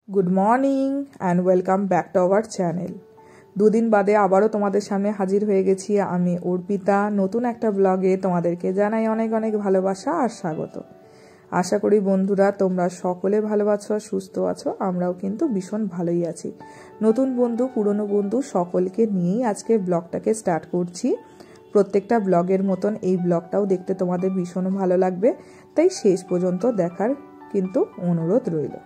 Good morning and welcome back to our channel. দুদিন বাদে আবারও তোমাদের সামনে হাজির হয়ে গেছি আমি অর্পিতা নতুন একটা ব্লগে। তোমাদেরকে জানাই অনেক অনেক ভালোবাসা আর স্বাগত। আশা করি বন্ধুরা তোমরা সকলে ভালো আছো, সুস্থ আছো। আমরাও কিন্তু ভীষণ ভালোই আছি। নতুন বন্ধু পুরনো বন্ধু সকলকে নিয়েই আজকে ব্লগটাকে স্টার্ট করছি। প্রত্যেকটা ব্লগের মতন এই ব্লগটাও দেখতে তোমাদের ভীষণ ভালো লাগবে, তাই শেষ পর্যন্ত দেখার কিন্তু অনুরোধ রইল।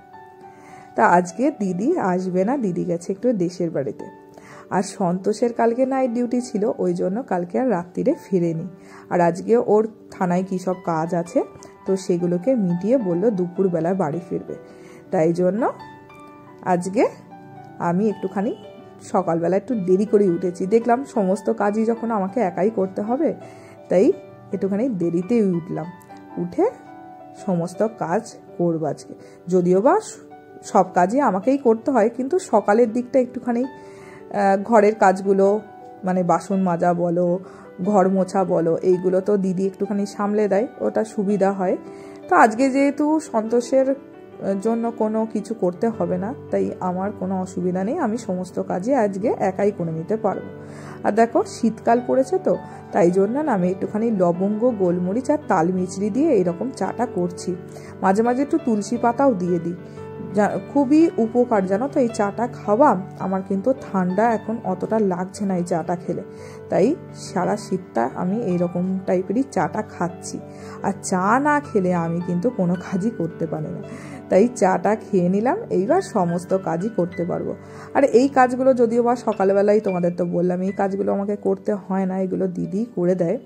তা আজকে দিদি আসবে না, দিদি গেছে একটু দেশের বাড়িতে। আর সন্তোষের কালকে নাইট ডিউটি ছিল, ওই জন্য কালকে আর রাত্রিরে ফিরেনি। আর আজকে ওর থানায় কী সব কাজ আছে, তো সেগুলোকে মিটিয়ে বললো দুপুরবেলা বাড়ি ফিরবে। তাই জন্য আজকে আমি একটুখানি সকালবেলা একটু দেরি করে উঠেছি। দেখলাম সমস্ত কাজই যখন আমাকে একাই করতে হবে, তাই একটুখানি দেরিতেই উঠলাম। উঠে সমস্ত কাজ করবো আজকে। যদিও বা সব কাজই আমাকেই করতে হয়, কিন্তু সকালের দিকটা একটুখানি ঘরের কাজগুলো মানে বাসন মাজা বলো, ঘর মোছা বলো, এইগুলো তো দিদি একটুখানি সামলে দেয়, ওটা সুবিধা হয়। তো আজকে যেহেতু সন্তোষের জন্য কোনো কিছু করতে হবে না, তাই আমার কোনো অসুবিধা নেই, আমি সমস্ত কাজই আজকে একাই করে নিতে পারবো। আর দেখো শীতকাল পড়েছে তো, তাই জন্য না আমি একটুখানি লবঙ্গ, গোলমরিচ আর তাল মিছরি দিয়ে এইরকম চাটা করছি। মাঝে মাঝে একটু তুলসী পাতাও দিয়ে দিই, খুবই উপকার জানো তো এই চাটা খাওয়া। আমার কিন্তু ঠান্ডা এখন অতটা লাগছে না এই চাটা খেলে, তাই সারা শীতটা আমি এইরকম টাইপেরই চাটা খাচ্ছি। আর চা না খেলে আমি কিন্তু কোনো কাজই করতে পারি না, তাই চাটা খেয়ে নিলাম। এইবার সমস্ত কাজই করতে পারবো। আর এই কাজগুলো যদিও বা সকালবেলায় তোমাদের তো বললাম, এই কাজগুলো আমাকে করতে হয় না, এগুলো দিদি করে দেয়,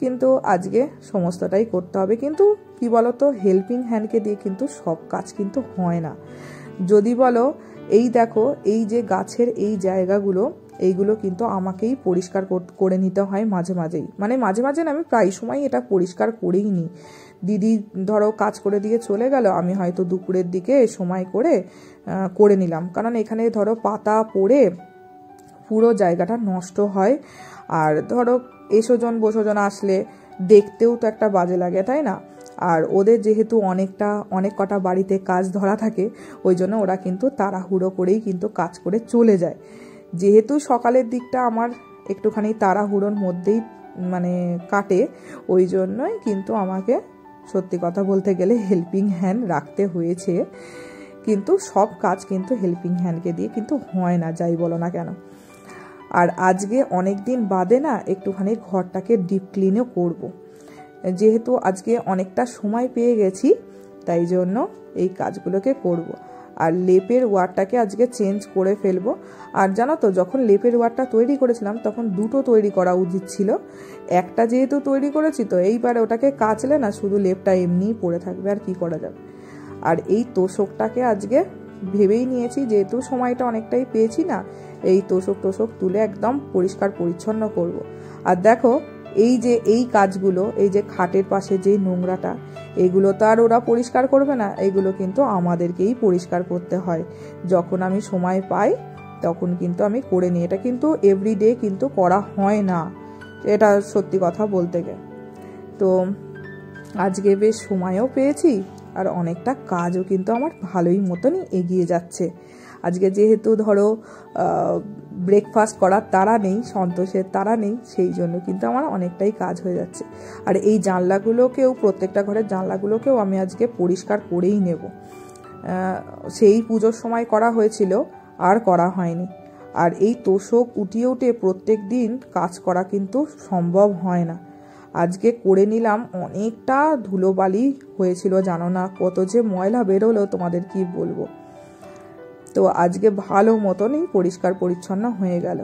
কিন্তু আজকে সমস্তটাই করতে হবে। কিন্তু কি বলতো, হেল্পিং হ্যান্ডকে দিয়ে কিন্তু সব কাজ কিন্তু হয় না। যদি বলো এই দেখো এই যে গাছের এই জায়গাগুলো, এইগুলো কিন্তু আমাকেই পরিষ্কার করে নিতে হয় মাঝে মাঝেই, মানে মাঝে মাঝে না, আমি প্রায় সময় এটা পরিষ্কার করেই নিই। দিদি ধরো কাজ করে দিয়ে চলে গেল, আমি হয়তো দুপুরের দিকে সময় করে নিলাম, কারণ এখানে ধরো পাতা পড়ে পুরো জায়গাটা নষ্ট হয়। আর ধরো এসোজন বসোজন আসলে দেখতেও তো একটা বাজে লাগে, তাই না? আর ওদের যেহেতু অনেক কটা বাড়িতে কাজ ধরা থাকে, ওই জন্য ওরা কিন্তু তাড়াহুড়ো করেই কিন্তু কাজ করে চলে যায়। যেহেতু সকালের দিকটা আমার একটুখানি তাড়াহুড়োর মধ্যেই মানে কাটে, ওই জন্যই কিন্তু আমাকে সত্যি কথা বলতে গেলে হেল্পিং হ্যান্ড রাখতে হয়েছে। কিন্তু সব কাজ কিন্তু হেল্পিং হ্যান্ডকে দিয়ে কিন্তু হয় না, যাই বলো না কেন। আর আজকে অনেক দিন বাদে না একটুখানি ঘরটাকে ডিপ ক্লিনও করব। যেহেতু আজকে অনেকটা সময় পেয়ে গেছি, তাই জন্য এই কাজগুলোকে করব। আর লেপের ওয়ারটাকে আজকে চেঞ্জ করে ফেলবো। আর জানো তো, যখন লেপের ওয়ারটা তৈরি করেছিলাম তখন দুটো তৈরি করা উচিত ছিল। একটা যেহেতু তৈরি করেছি, তো এইবারে ওটাকে কাচলে না শুধু লেপটা এমনিই পড়ে থাকবে, আর কি করা যাবে। আর এই তোষকটাকে আজকে ভেবেই নিয়েছি, যেহেতু সময়টা অনেকটাই পেয়েছি না, এই তোষক তুলে একদম পরিষ্কার পরিচ্ছন্ন করব। আর দেখো এই যে এই কাজগুলো, এই যে খাটের পাশে যে নোংরাটা, এগুলো তো আর ওরা পরিষ্কার করবে না, এগুলো কিন্তু আমাদেরকেই পরিষ্কার করতে হয়। যখন আমি সময় পাই তখন কিন্তু আমি করে নিই। এটা কিন্তু এভরিডে কিন্তু করা হয় না, এটা সত্যি কথা বলতে গেলে। তো আজকে বেশ সময়ও পেয়েছি, আর অনেকটা কাজও কিন্তু আমার ভালোই মতনই এগিয়ে যাচ্ছে। আজকে যেহেতু ধরো ব্রেকফাস্ট করার তাড়া নেই, সন্তোষের তাড়া নেই, সেই জন্য কিন্তু আমার অনেকটাই কাজ হয়ে যাচ্ছে। আর এই জানলাগুলোকেও, প্রত্যেকটা ঘরের জানলাগুলোকেও আমি আজকে পরিষ্কার করেই নেব। সেই পুজোর সময় করা হয়েছিল, আর করা হয়নি। আর এই তোষক উঠে প্রত্যেক দিন কাজ করা কিন্তু সম্ভব হয় না। আজকে করে নিলাম, অনেকটা ধুলোবালি হয়েছিল, জানো না কত যে ময়লা বেরোলো, তোমাদের কি বলবো। তো আজকে ভালো মতনই পরিষ্কার পরিচ্ছন্ন হয়ে গেল।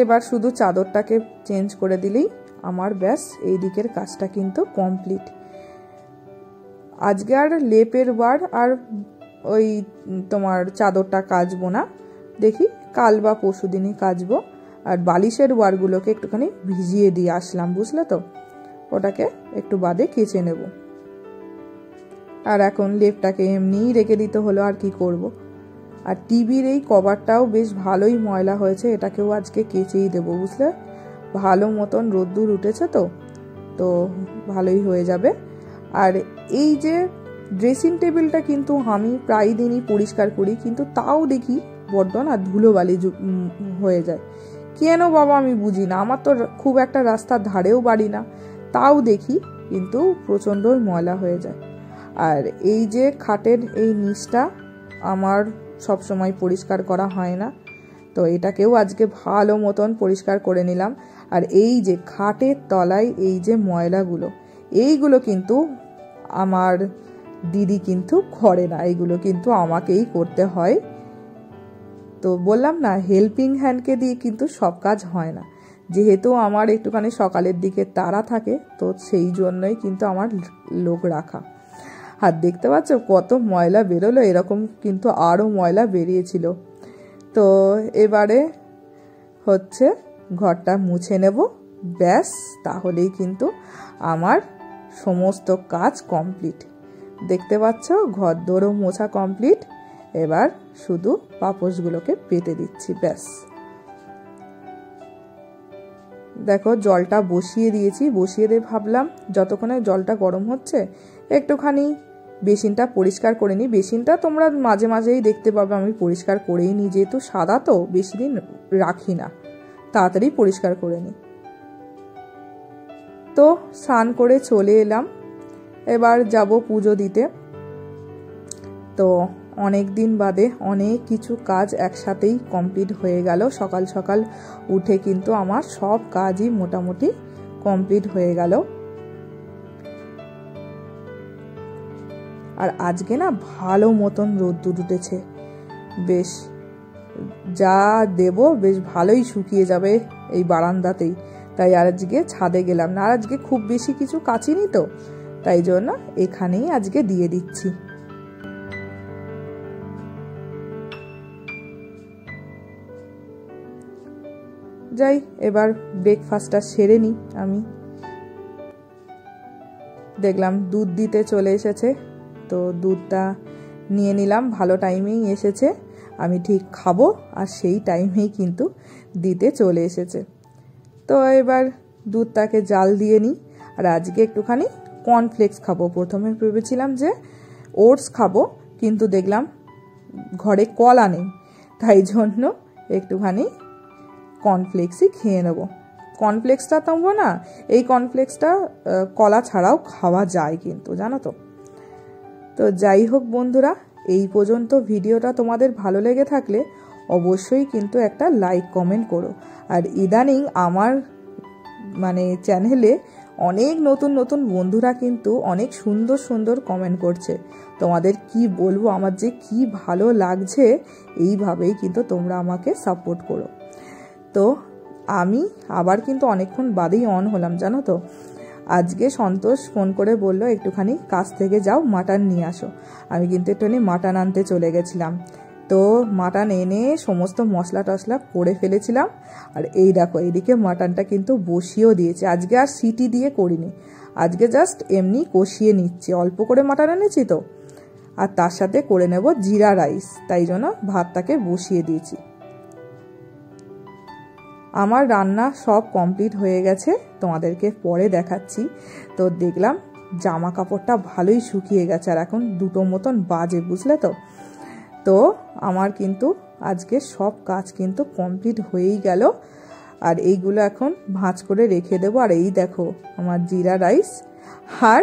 এবার শুধু চাদরটাকে চেঞ্জ করে দিলেই আমার ব্যাস এই দিকের কাজটা কিন্তু কমপ্লিট। আজকে আর লেপের ওয়ার আর ওই তোমার চাদরটা কাচবো না, দেখি কাল বা পরশু দিনই কাচবো। আর বালিশের ওয়ারগুলোকে একটুখানি ভিজিয়ে দিয়ে আসলাম, বুঝলে তো, ওটাকে একটু বাদে কেচে নেব। আর এখন লেপটাকে এমনিই রেখে দিতে হলো, আর কি করব। আর টিভির এই কভারটাও বেশ ভালোই ময়লা হয়েছে, এটাকেও আজকে কেচেই দেবো, বুঝলে। ভালো মতন রোদ্দুর উঠেছে তো ভালোই হয়ে যাবে। আর এই যে ড্রেসিং টেবিলটা কিন্তু আমি প্রায় দিনই পরিষ্কার করি, কিন্তু তাও দেখি বড্ড না ধুলোবালি হয়ে যায়। কেন বাবা আমি বুঝি না, আমার তো খুব একটা রাস্তার ধারেও বাড়ি না, তাও দেখি কিন্তু প্রচণ্ডই ময়লা হয়ে যায়। আর এই যে খাটের এই নিচটা আমার সব সময় পরিষ্কার করা হয় না, তো এটাকেও আজকে ভালো মতন পরিষ্কার করে নিলাম। আর এই যে খাটের তলায় এই যে ময়লাগুলো, এইগুলো কিন্তু আমার দিদি কিন্তু করে না, এইগুলো কিন্তু আমাকেই করতে হয়। তো বললাম না, হেল্পিং হ্যান্ডকে দিয়ে কিন্তু সব কাজ হয় না, যেহেতু আমার একটুখানি সকালের দিকে তাড়া থাকে, তো সেই জন্যই কিন্তু আমার লোক রাখা। আর দেখতে পাচ্ছ কত ময়লা বেরোলো, এরকম কিন্তু আরও ময়লা বেরিয়েছিল। তো এবারে হচ্ছে ঘরটা মুছে নেব, ব্যাস, তাহলেই কিন্তু আমার সমস্ত কাজ কমপ্লিট। দেখতে পাচ্ছ ঘর দোরও মোছা কমপ্লিট, এবার শুধু পাপোশগুলোকে পেতে দিচ্ছি, ব্যাস। দেখো জলটা বসিয়ে দিয়েছি, বসিয়ে দিয়ে ভাবলাম যতক্ষণে জলটা গরম হচ্ছে একটুখানি বেসিনটা পরিষ্কার করে নিই। বেসিনটা তোমরা মাঝে মাঝেই দেখতে পাবে আমি পরিষ্কার করেই নিই, যেহেতু সাদা তো বেশি দিন রাখি না, তাড়াতাড়ি পরিষ্কার করে নিই। তো স্নান করে চলে এলাম, এবার যাব পুজো দিতে। তো অনেক দিন বাদে অনেক কিছু কাজ একসাথেই কমপ্লিট হয়ে গেল। সকাল সকাল উঠে কিন্তু আমার সব কাজই মোটামুটি কমপ্লিট হয়ে গেল। আর আজকে না ভালো মতন রোদ্দুর উঠেছে, বেশ যা দেব বেশ ভালোই শুকিয়ে যাবে এই বারান্দাতেই। তাই আর আজকে ছাদে গেলাম না, আর আজকে খুব বেশি কিছু কাচিনি তো, তাই জন্য এখানেই আজকে দিয়ে দিচ্ছি। যাই এবার ব্রেকফাস্টটা সেরে নিই। আমি দেখলাম দুধ দিতে চলে এসেছে, তো দুধটা নিয়ে নিলাম, ভালো টাইমেই এসেছে, আমি ঠিক খাবো আর সেই টাইমেই কিন্তু দিতে চলে এসেছে। তো এবার দুধটাকে জাল দিয়ে নিই। আর আজকে একটুখানি কর্নফ্লেক্স খাবো। প্রথমে ভেবেছিলাম যে ওটস খাবো, কিন্তু দেখলাম ঘরে কলা নেই, তাই জন্য একটুখানি কর্নফ্লেক্সই খেয়ে নেবো। কর্নফ্লেক্সটা তোমরা না, এই কর্নফ্লেক্সটা কলা ছাড়াও খাওয়া যায় কিন্তু, জানো তো। তো যাই হোক বন্ধুরা, এই পর্যন্ত ভিডিওটা তোমাদের ভালো লেগে থাকলে অবশ্যই কিন্তু একটা লাইক কমেন্ট করো। আর ইদানিং আমার চ্যানেলে অনেক নতুন নতুন বন্ধুরা কিন্তু অনেক সুন্দর সুন্দর কমেন্ট করছে। তোমাদের কি বলবো, আমার যে কি ভালো লাগছে, এইভাবেই কিন্তু তোমরা আমাকে সাপোর্ট করো। তো আমি আবার কিন্তু অনেকক্ষণ বাদেই অন হলাম, জানো তো। আজকে সন্তোষ ফোন করে বললো একটুখানি কাজ থেকে যাও, মাটন নিয়ে আসো। আমি কিন্তু একটুখানি মাটন আনতে চলে গেছিলাম। তো মাটন এনে সমস্ত মশলা টশলা করে ফেলেছিলাম। আর এই দেখো এইদিকে মাটনটা কিন্তু বসিয়েও দিয়েছি। আজকে আর সিটি দিয়ে করিনি, আজকে জাস্ট এমনি কষিয়ে নিচ্ছি। অল্প করে মাটন এনেছি তো, আর তার সাথে করে নেব জিরা রাইস, তাই জন্য ভাতটাকে বসিয়ে দিয়েছি। আমার রান্না সব কমপ্লিট হয়ে গেছে, তোমাদেরকে পরে দেখাচ্ছি। তো দেখলাম জামা কাপড়টা ভালোই শুকিয়ে গেছে, আর এখন 2টো মতন বাজে, বুঝলে তো। তো আমার কিন্তু আজকে সব কাজ কিন্তু কমপ্লিট হয়েই গেল। আর এইগুলো এখন ভাঁজ করে রেখে দেবো। আর এই দেখো আমার জিরা রাইস আর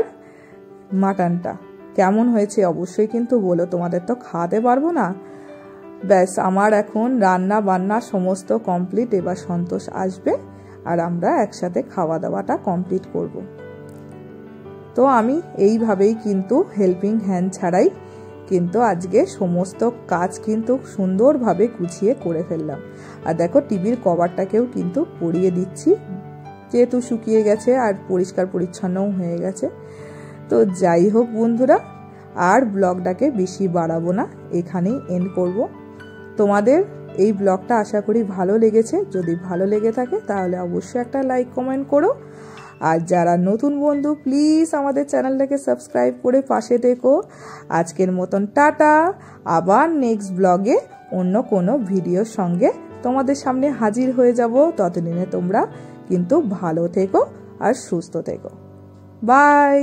মাটনটা কেমন হয়েছে অবশ্যই কিন্তু বলো, তোমাদের তো খাওয়াতে পারবো না। ব্যাস আমার এখন রান্না বান্না সমস্ত কমপ্লিট। এবার সন্তোষ আসবে আর আমরা একসাথে খাওয়া দাওয়াটা কমপ্লিট করব। তো আমি এইভাবেই কিন্তু হেল্পিং হ্যান্ড ছাড়াই কিন্তু আজকে সমস্ত কাজ কিন্তু সুন্দরভাবে গুছিয়ে করে ফেললাম। আর দেখো টিভির কভারটাকেও কিন্তু পরিয়ে দিচ্ছি, যেহেতু শুকিয়ে গেছে আর পরিষ্কার পরিচ্ছন্নও হয়ে গেছে। তো যাই হোক বন্ধুরা, আর ব্লগটাকে বেশি বাড়াবো না, এখানেই এন্ড করব। তোমাদের এই ব্লগটা আশা করি ভালো লেগেছে। যদি ভালো লেগে থাকে তাহলে অবশ্যই একটা লাইক কমেন্ট করো। আর যারা নতুন বন্ধু প্লিজ আমাদের চ্যানেলটাকে সাবস্ক্রাইব করে পাশে থেকো। আজকের মতন টাটা, আবার নেক্সট ব্লগে অন্য কোনো ভিডিওর সঙ্গে তোমাদের সামনে হাজির হয়ে যাব। ততদিনে তোমরা কিন্তু ভালো থেকো আর সুস্থ থেকো। বাই।